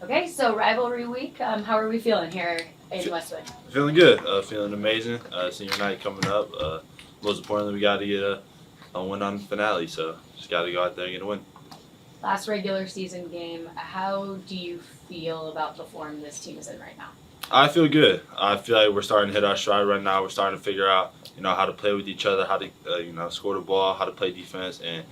Okay, so rivalry week. How are we feeling here in Westwood? Feeling good. Feeling amazing. Senior night coming up. Most importantly, we got to get a win on the finale. So just got to go out there and get a win. Last regular season game. How do you feel about the form this team is in right now? I feel good. I feel like we're starting to hit our stride right now. We're starting to figure out, how to play with each other, how to, score the ball, how to play defense, and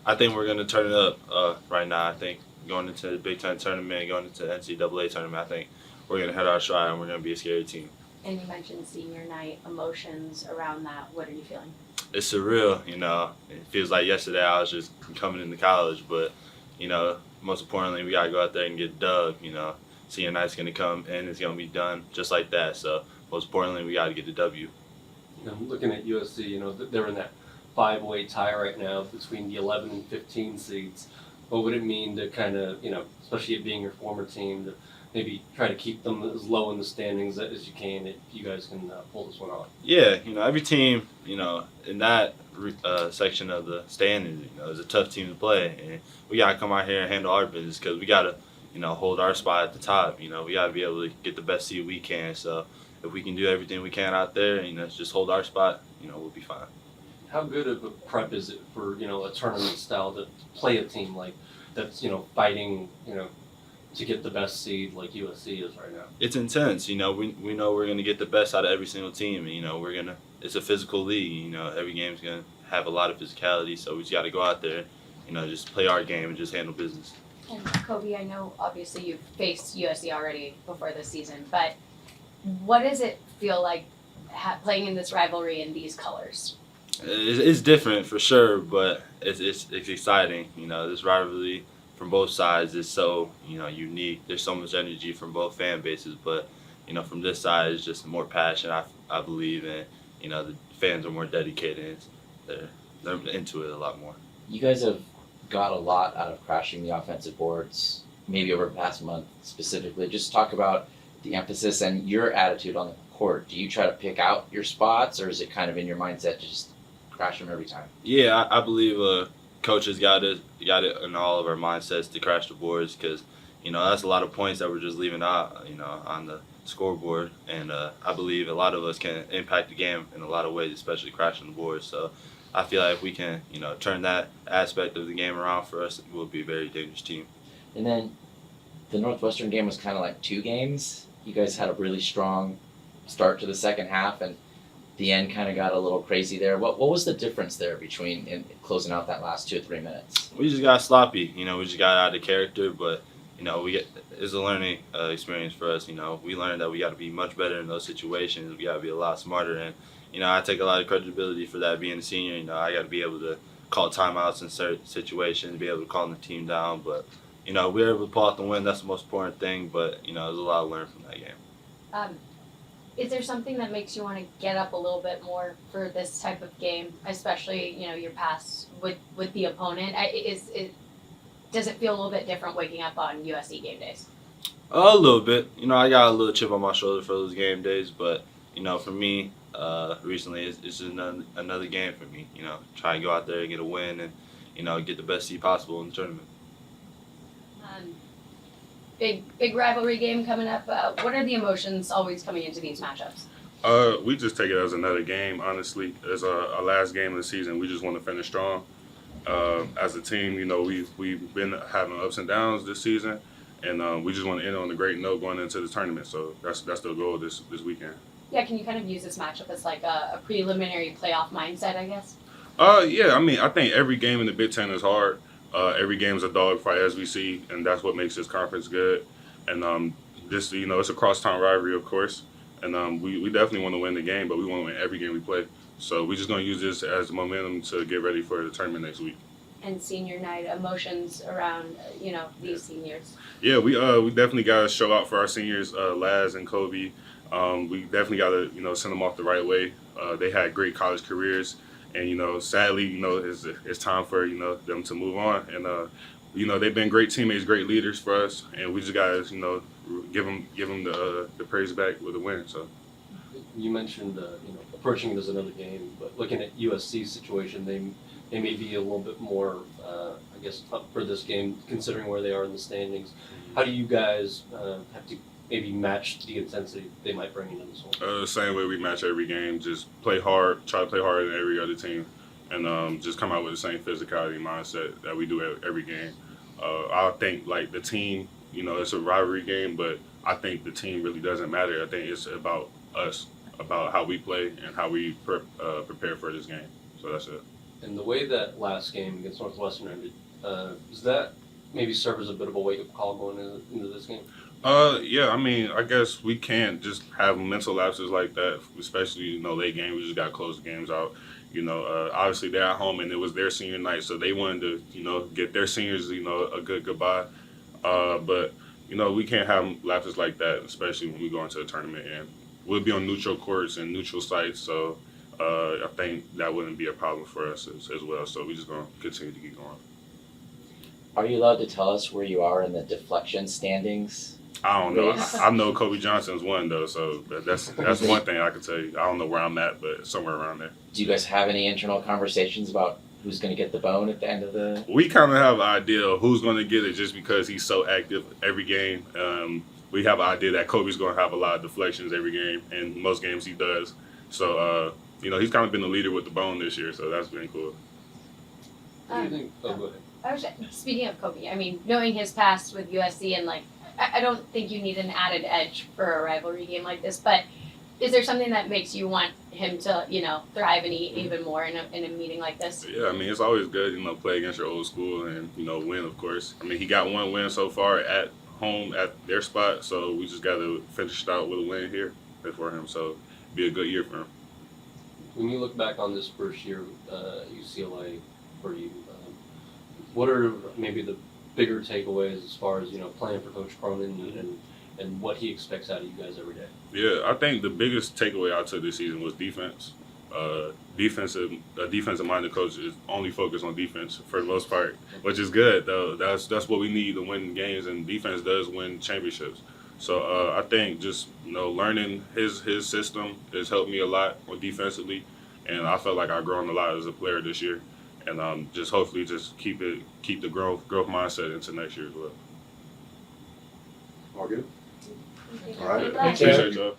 I think we're going to turn it up right now. I think going into the Big Ten tournament, going into the NCAA tournament, I think we're going to hit our stride and we're going to be a scary team. And you mentioned senior night, emotions around that. What are you feeling? It's surreal, It feels like yesterday I was just coming into college, but, most importantly, we got to go out there and get dug, Senior night's going to come and it's going to be done just like that. So most importantly, we got to get the W. Looking at USC, they're in that 5-way tie right now between the 11 and 15 seeds. What would it mean to kind of, especially it being your former team, to maybe try to keep them as low in the standings as you can if you guys can pull this one off? Yeah, every team, in that section of the standings, is a tough team to play. And we got to come out here and handle our business because we got to, hold our spot at the top. We got to be able to get the best seed we can. So if we can do everything we can out there, just hold our spot, we'll be fine. How good of a prep is it for, a tournament style to play a team like that's, fighting, to get the best seed like USC is right now? It's intense. We know we're going to get the best out of every single team. It's a physical league. Every game's going to have a lot of physicality. So we just got to go out there, just play our game and just handle business. And Kobe, I know obviously you've faced USC already before this season, but what does it feel like playing in this rivalry in these colors? It's different for sure, but it's exciting. This rivalry from both sides is so unique. There's so much energy from both fan bases, but from this side it's just more passion. I believe, and the fans are more dedicated. They're into it a lot more. You guys have got a lot out of crashing the offensive boards, maybe over the past month specifically. Just talk about the emphasis and your attitude on the court. Do you try to pick out your spots, or is it kind of in your mindset to just crash them every time? Yeah, I believe coaches got it in all of our mindsets to crash the boards because, that's a lot of points that we're just leaving out, on the scoreboard. And I believe a lot of us can impact the game in a lot of ways, especially crashing the boards. So I feel like if we can, turn that aspect of the game around for us, we'll be a very dangerous team. And then the Northwestern game was kind of like 2 games. You guys had a really strong start to the second half, and the end kind of got a little crazy there. What was the difference there between in closing out that last 2 or 3 minutes? We just got sloppy. We just got out of character, but it's a learning experience for us. We learned that we got to be much better in those situations. We got to be a lot smarter, and I take a lot of credibility for that being a senior. I got to be able to call timeouts in certain situations, be able to calm the team down. But we were able to pull out the win. That's the most important thing. But there's a lot to learn from that game. Is there something that makes you want to get up a little bit more for this type of game, especially your pass with the opponent? Does it feel a little bit different waking up on USC game days? A little bit. I got a little chip on my shoulder for those game days, but for me, recently it's just another game for me. Try and go out there and get a win and get the best seed possible in the tournament. Big rivalry game coming up. What are the emotions always coming into these matchups? We just take it as another game, honestly. It's our last game of the season. We just want to finish strong. As a team, we've been having ups and downs this season, and we just want to end on a great note going into the tournament. So that's the goal this weekend. Yeah, can you kind of use this matchup as like a preliminary playoff mindset, I guess? Yeah, I think every game in the Big Ten is hard. Every game is a dogfight, as we see, and that's what makes this conference good. And it's a crosstown rivalry, of course, and we definitely want to win the game, but we want to win every game we play. So we're just going to use this as momentum to get ready for the tournament next week. And senior night, emotions around these seniors. Yeah, we definitely got to show out for our seniors, Laz and Kobe. We definitely got to send them off the right way. They had great college careers. And, sadly, it's time for, them to move on. And, they've been great teammates, great leaders for us. And we just got to, give them the praise back with a win. So You mentioned, approaching it as another game, but looking at USC's situation, they they may be a little bit more, I guess, up for this game, considering where they are in the standings. How do you guys have to maybe match the intensity they might bring into this one? Same way we match every game. Just play hard, try to play harder than every other team, and just come out with the same physicality mindset that we do every game. I think like the team, it's a rivalry game, but I think the team really doesn't matter. I think it's about us, about how we play and how we prepare for this game. So that's it. And the way that last game against Northwestern ended, does that maybe serve as a bit of a wake-up call going into this game? Yeah, I mean, I guess we can't just have mental lapses like that, especially, late game. We just got to close the games out. Obviously they're at home and it was their senior night, so they wanted to, get their seniors, a good goodbye. But, we can't have lapses like that, especially when we go into a tournament. And we'll be on neutral courts and neutral sites, so I think that wouldn't be a problem for us as well. So we're just going to continue to keep going. Are you allowed to tell us where you are in the deflection standings? I don't know. I know Kobe Johnson's one though, so that's one thing I can tell you. I don't know where I'm at, but somewhere around there. Do you guys have any internal conversations about who's going to get the bone at the end of the? We kind of have an idea of who's going to get it just because he's so active every game. We have an idea that Kobe's going to have a lot of deflections every game, and most games he does. So he's kind of been the leader with the bone this year, so that's been cool. What do you think? Oh, go ahead. Speaking of Kobe, I mean, knowing his past with USC and I don't think you need an added edge for a rivalry game like this, but is there something that makes you want him to, thrive and eat even more in a meeting like this? Yeah, I mean, it's always good, play against your old school and, win, of course. I mean, he got one win so far at home at their spot, so we just got to finish it out with a win here for him. So it'll be a good year for him. When you look back on this first year at UCLA for you, what are maybe the bigger takeaways as far as playing for Coach Cronin and what he expects out of you guys every day? Yeah, I think the biggest takeaway I took this season was defense. A defensive-minded coach is only focused on defense for the most part, which is good though. That's what we need to win games, and defense does win championships. So I think just learning his system has helped me a lot defensively, and I felt like I've grown a lot as a player this year. And just hopefully just keep the growth mindset into next year as well. All good? Thank you. All right. Good luck. Appreciate y'all.